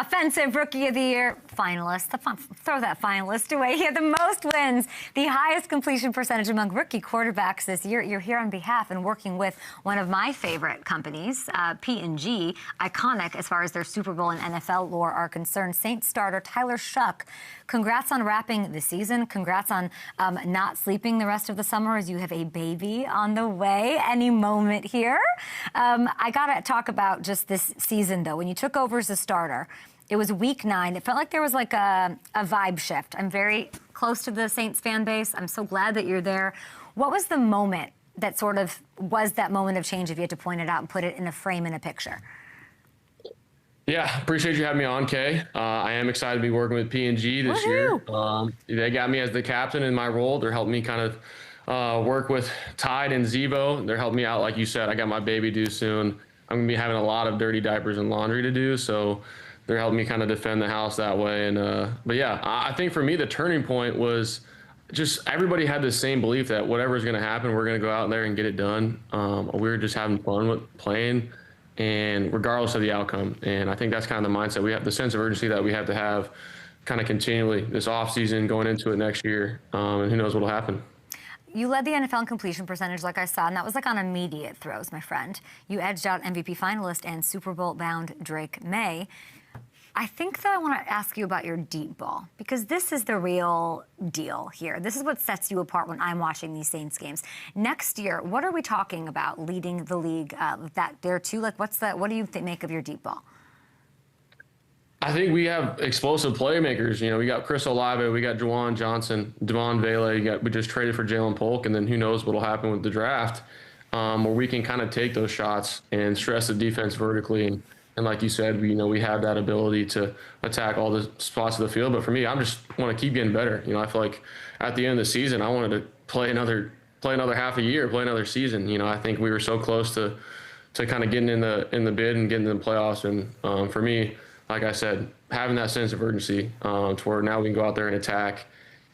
Offensive Rookie of the Year finalist. Throw that finalist away. He had the most wins, the highest completion percentage among rookie quarterbacks this year. You're here on behalf and working with one of my favorite companies, P&G, iconic as far as their Super Bowl and NFL lore are concerned. Saints starter Tyler Shough, congrats on wrapping the season. Congrats on not sleeping the rest of the summer as you have a baby on the way any moment here. I got to talk about just this season, though. When you took over as a starter, it was week 9. It felt like there was like a vibe shift. I'm very close to the Saints fan base. I'm so glad that you're there. What was the moment that sort of was that moment of change, if you had to point it out and put it in a frame in a picture? Yeah, appreciate you having me on, Kay. I am excited to be working with P&G this year. They got me as the captain in my role. They're helping me kind of work with Tide and Zevo. They're helping me out, like you said. I got my baby due soon. I'm going to be having a lot of dirty diapers and laundry to do, so they're helping me kind of defend the house that way. And but yeah, I think for me, the turning point was just everybody had the same belief that whatever's going to happen, we're going to go out there and get it done. We were just having fun with playing, and regardless of the outcome. And I think that's kind of the mindset we have, the sense of urgency that we have to have kind of continually this offseason going into it next year. And who knows what will happen. You led the NFL in completion percentage, like I saw, and that was like on immediate throws, my friend. You edged out MVP finalist and Super Bowl-bound Drake May. I think that I want to ask you about your deep ball, because this is the real deal here. This is what sets you apart when I'm watching these Saints games. Next year, what are we talking about leading the league that there too? Like, what do you make of your deep ball? I think we have explosive playmakers. You know, we got Chris Olave, we got Juwan Johnson, Devon Vele. We just traded for Jalen Polk, and then who knows what'll happen with the draft, where we can kind of take those shots and stress the defense vertically. And like you said, we have that ability to attack all the spots of the field. But for me, I just want to keep getting better. You know, I feel like at the end of the season, I wanted to play another half a year, play another season. You know, I think we were so close to kind of getting in the bid and getting in the playoffs. And for me, like I said, having that sense of urgency to where now we can go out there and attack.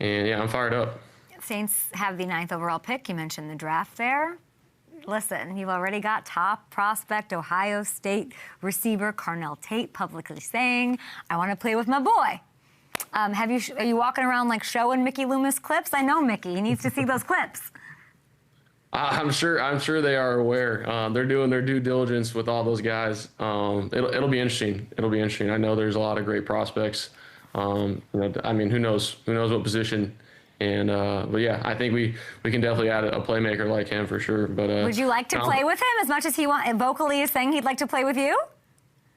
And yeah, I'm fired up. Saints have the 9th overall pick. You mentioned the draft there. Listen, you've already got top prospect Ohio State receiver Carnell Tate publicly saying, "I want to play with my boy." Are you walking around like showing Mickey Loomis clips? I know Mickey. He needs to see those clips. I'm sure they are aware. They're doing their due diligence with all those guys. It'll be interesting. It'll be interesting. I know there's a lot of great prospects. I mean, who knows what position. And but yeah, I think we can definitely add a playmaker like him for sure. But would you like to play with him as much as he vocally is saying he'd like to play with you?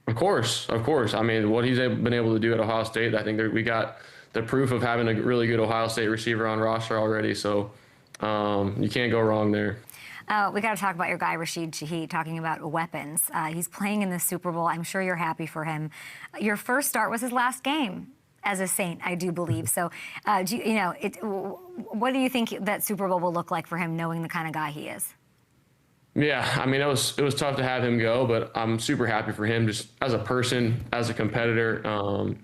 Of course. I mean, what he's been able to do at Ohio State, I think we got the proof of having a really good Ohio State receiver on roster already. So you can't go wrong there. We got to talk about your guy, Rashid Shaheed, talking about weapons. He's playing in the Super Bowl. I'm sure you're happy for him. Your first start was his last game as a Saint, I do believe. So, what do you think that Super Bowl will look like for him, knowing the kind of guy he is? Yeah, I mean, it was tough to have him go, but I'm super happy for him just as a person, as a competitor.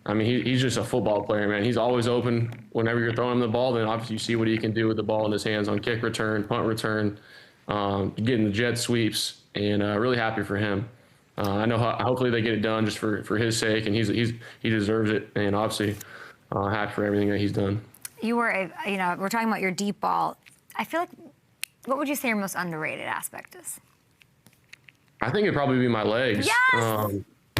I mean, he's just a football player, man. He's always open whenever you're throwing him the ball. Then obviously you see what he can do with the ball in his hands on kick return, punt return, getting the jet sweeps, and really happy for him. I know hopefully they get it done just for his sake, and he deserves it, and obviously happy for everything that he's done. We're talking about your deep ball. I feel like, what would you say your most underrated aspect is? I think it'd probably be my legs. Yes!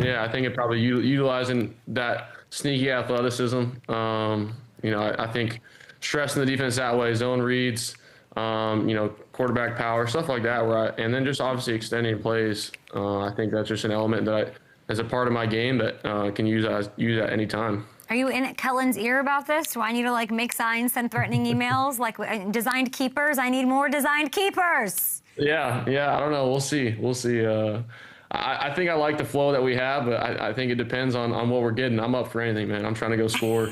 Yeah, I think it probably utilizing that sneaky athleticism. I think stressing the defense that way, zone reads, quarterback power, stuff like that. And then just obviously extending plays. I think that's just an element that as a part of my game that can use at any time. Are you in Kellen's ear about this? Do I need to make signs, send threatening emails? Designed keepers? I need more designed keepers. Yeah. I don't know. We'll see. I think I like the flow that we have, but I think it depends on what we're getting. I'm up for anything, man. I'm trying to go score.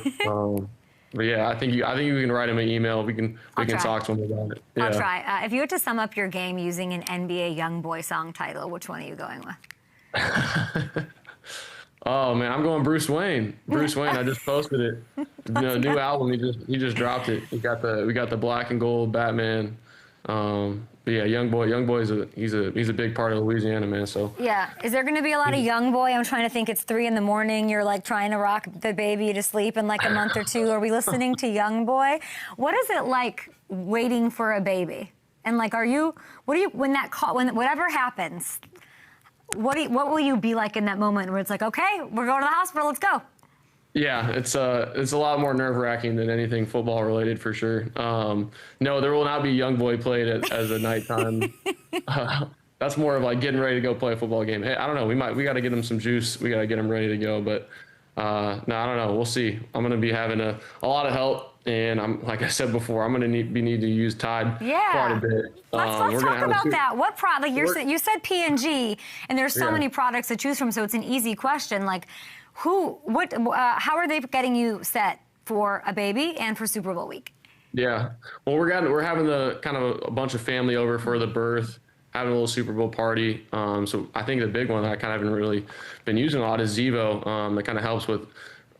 But yeah, I think you can write him an email. We can talk to him about it. Yeah. I'll try. If you had to sum up your game using an NBA YoungBoy song title, which one are you going with? Oh man, I'm going Bruce Wayne. Bruce Wayne. I just posted it. New album. He just dropped it. We got the black and gold Batman. But yeah, young boy he's a big part of Louisiana, man. So yeah, is there going to be a lot of young boy? I'm trying to think. It's 3 a.m. You're like trying to rock the baby to sleep in like a month or two. Are we listening to young boy? What is it like waiting for a baby? And like, when whatever happens, what will you be like in that moment where it's like, okay, we're going to the hospital, let's go? Yeah, it's a lot more nerve-wracking than anything football related for sure. No, there will not be young boy played as a nighttime. That's more of like getting ready to go play a football game. Hey, I don't know. We got to get him some juice. We got to get him ready to go. But no, I don't know. We'll see. I'm going to be having a lot of help. And I'm, like I said before, I'm going to need to use Tide quite a bit. Let's talk about that. What product? You said P&G, and there's so many products to choose from, so it's an easy question. Like, how are they getting you set for a baby and for Super Bowl week? Yeah, well, we're having a bunch of family over for the birth, having a little Super Bowl party. So I think the big one that I kind of haven't really been using a lot is Zevo. That kind of helps with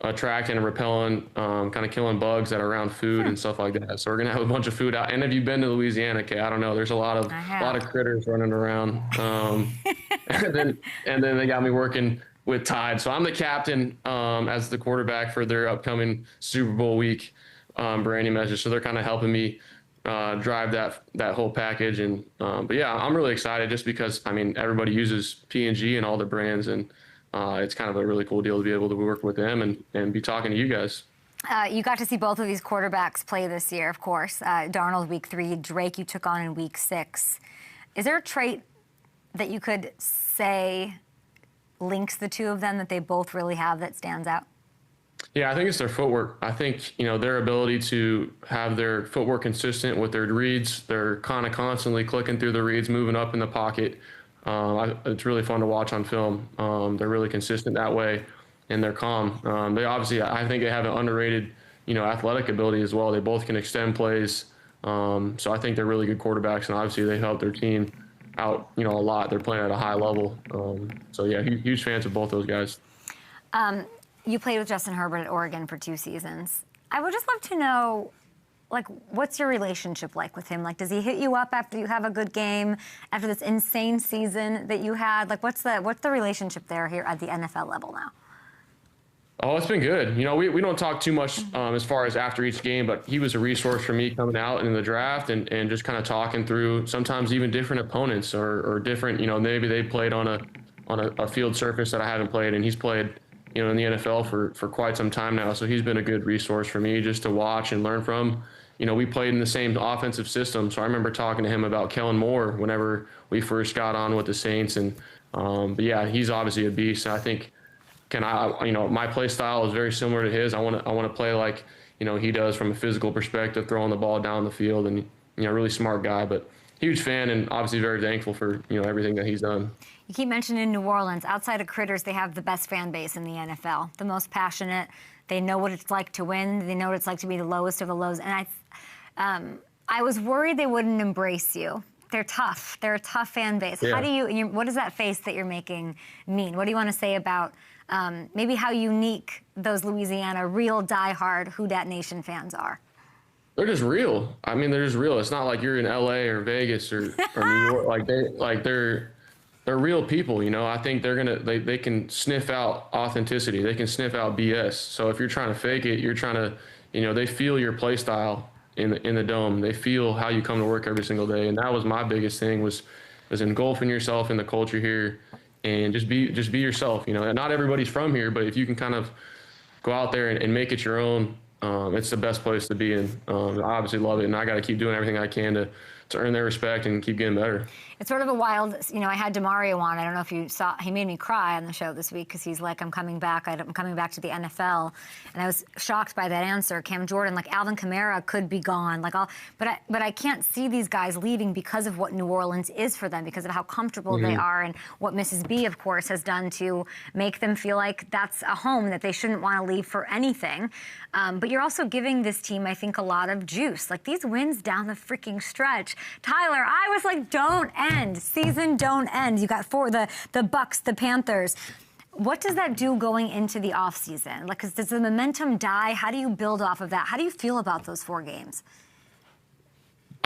attracting and repelling, kind of killing bugs that are around food and stuff like that. So we're gonna have a bunch of food out. And if you've been to Louisiana, Kay, I don't know, there's a lot of critters running around. And then they got me working with Tide. So I'm the captain as the quarterback for their upcoming Super Bowl week branding message. So they're kind of helping me drive that whole package. And but yeah, I'm really excited just because I mean everybody uses P&G and all their brands, and it's kind of a really cool deal to be able to work with them and be talking to you guys. You got to see both of these quarterbacks play this year, of course. Darnold week 3, Drake you took on in week 6. Is there a trait that you could say links the two of them that they both really have that stands out? Yeah, I think it's their footwork. I think, their ability to have their footwork consistent with their reads. They're kind of constantly clicking through the reads, moving up in the pocket. It's really fun to watch on film. They're really consistent that way, and they're calm. They obviously, I think they have an underrated, athletic ability as well. They both can extend plays. So I think they're really good quarterbacks, and obviously they help their team out, a lot. They're playing at a high level. So yeah, huge fans of both those guys. You played with Justin Herbert at Oregon for 2 seasons. I would just love to know, like, what's your relationship like with him? Like, does he hit you up after you have a good game, after this insane season that you had? Like, what's the relationship there here at the NFL level now? Oh, it's been good. We don't talk too much as far as after each game, but he was a resource for me coming out in the draft and just kind of talking through sometimes even different opponents or different, maybe they played on a field surface that I haven't played, and he's played, in the NFL for quite some time now. So he's been a good resource for me just to watch and learn from. We played in the same offensive system. So I remember talking to him about Kellen Moore whenever we first got on with the Saints. And, but yeah, he's obviously a beast. I think, my play style is very similar to his. I want to play like, he does from a physical perspective, throwing the ball down the field, and, really smart guy, but huge fan and obviously very thankful for, everything that he's done. You keep mentioning New Orleans. Outside of Critters, they have the best fan base in the NFL, the most passionate. They know what it's like to win. They know what it's like to be the lowest of the lows. And I was worried they wouldn't embrace you. They're tough. They're a tough fan base. Yeah. What does that face that you're making mean? What do you want to say about maybe how unique those Louisiana real diehard Who Dat Nation fans are? They're just real. I mean, they're just real. It's not like you're in LA or Vegas or New York. They're real people, I think they can sniff out authenticity. They can sniff out BS. So if you're trying to fake it, you're trying to, they feel your play style in the dome. They feel how you come to work every single day. And that was my biggest thing was engulfing yourself in the culture here and just be yourself. Not everybody's from here, but if you can kind of go out there and make it your own, it's the best place to be in. I obviously love it, and I got to keep doing everything I can to earn their respect and keep getting better. It's sort of a wild, I had Demario on. I don't know if you saw, he made me cry on the show this week because he's like, I'm coming back to the NFL. And I was shocked by that answer. Cam Jordan, like Alvin Kamara could be gone. But I can't see these guys leaving because of what New Orleans is for them, because of how comfortable they are and what Mrs. B, of course, has done to make them feel like that's a home that they shouldn't want to leave for anything. But you're also giving this team, I think, a lot of juice. Like these wins down the freaking stretch. Tyler, I was like, don't end. Season don't end. You got the Bucks, the Panthers. What does that do going into the offseason? Like, does the momentum die? How do you build off of that? How do you feel about those 4 games?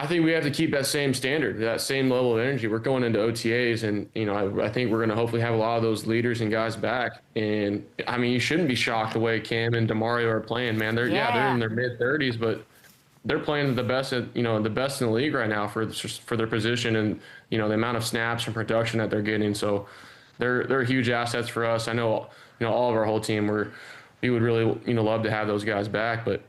I think we have to keep that same standard, that same level of energy. We're going into OTAs, and I think we're going to hopefully have a lot of those leaders and guys back. And I mean, you shouldn't be shocked the way Cam and Demario are playing, man. They're in their mid-30s, but they're playing the best the best in the league right now for their position, and the amount of snaps and production that they're getting. So they're huge assets for us. I know all of our whole team we would really love to have those guys back, but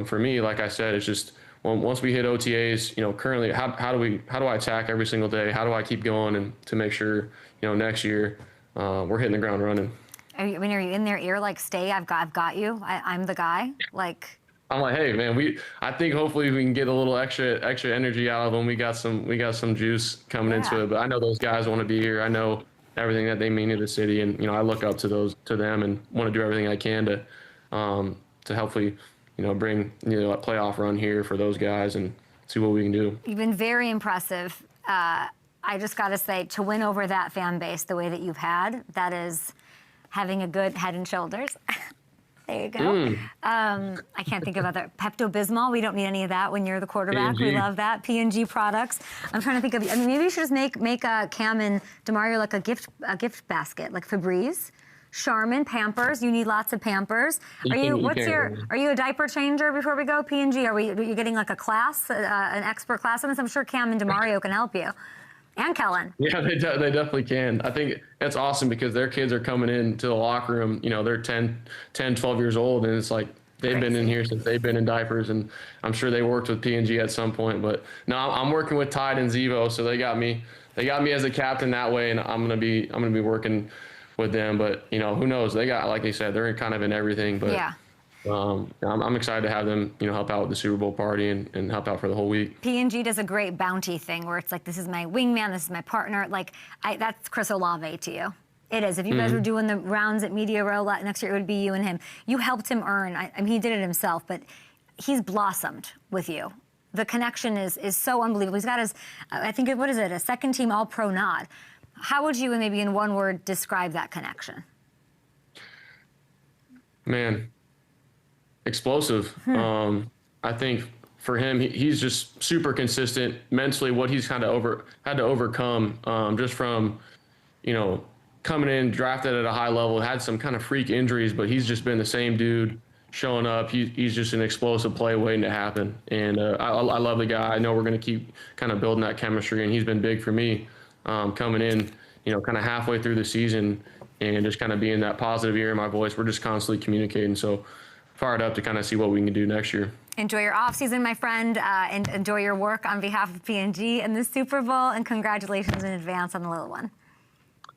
for me, like I said, it's just once we hit OTAs, currently how do I attack every single day? How do I keep going and to make sure next year we're hitting the ground running? Are you in their ear like, stay? I've got you. I'm the guy. Like. I'm like, hey man, I think hopefully we can get a little extra energy out of them. We got some juice coming into it, but I know those guys want to be here. I know everything that they mean to the city, and I look up to them and want to do everything I can to hopefully bring a playoff run here for those guys and see what we can do. You've been very impressive. I just got to say, to win over that fan base the way that you've had, that is having a good head and shoulders. There you go. I can't think of other. Pepto-Bismol, we don't need any of that when you're the quarterback. P&G. We love that. P&G products. I'm trying to think of, maybe you should just make Cam and Demario like a gift basket, like Febreze, Charmin, Pampers. You need lots of Pampers. Are you a diaper changer before we go, P&G? Are you getting like a class, an expert class on this? I'm sure Cam and Demario can help you. And Kellen. Yeah, they definitely can. I think that's awesome because their kids are coming into the locker room. They're 10, 12 years old, and it's like they've been in here since they've been in diapers, and I'm sure they worked with P&G at some point. But no, I'm working with Tide and Zevo, so they got me as a captain that way, and I'm gonna be working with them. But who knows? They got, like they said, they're kind of in everything. But yeah. I'm excited to have them, help out with the Super Bowl party and help out for the whole week. P&G does a great bounty thing where it's like, this is my wingman, this is my partner. Like, that's Chris Olave to you. It is. If you guys were doing the rounds at Media Row next year, it would be you and him. You helped him earn. I mean, he did it himself, but he's blossomed with you. The connection is so unbelievable. He's got his, I think, what is it, a second-team All-Pro nod. How would you, maybe in one word, describe that connection? Man. Explosive. I think for him, he's just super consistent mentally. What he's kind of had to overcome, just from, coming in drafted at a high level, had some kind of freak injuries, but he's just been the same dude showing up. He's just an explosive play waiting to happen. And I love the guy. I know we're going to keep kind of building that chemistry, and he's been big for me coming in, kind of halfway through the season and just kind of being that positive ear in my voice. We're just constantly communicating. So fired up to kind of see what we can do next year. Enjoy your offseason, my friend, and enjoy your work on behalf of P&G and the Super Bowl, and congratulations in advance on the little one.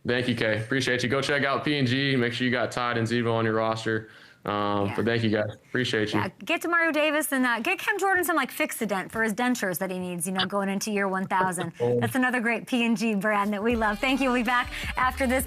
Thank you, Kay. Appreciate you. Go check out P&G. Make sure you got Tide and Zevo on your roster. But thank you, guys. Appreciate you. Get Demario Davis and get Cam Jordan some Fix-A-Dent for his dentures that he needs, going into year 1000. That's another great P&G brand that we love. Thank you. We'll be back after this.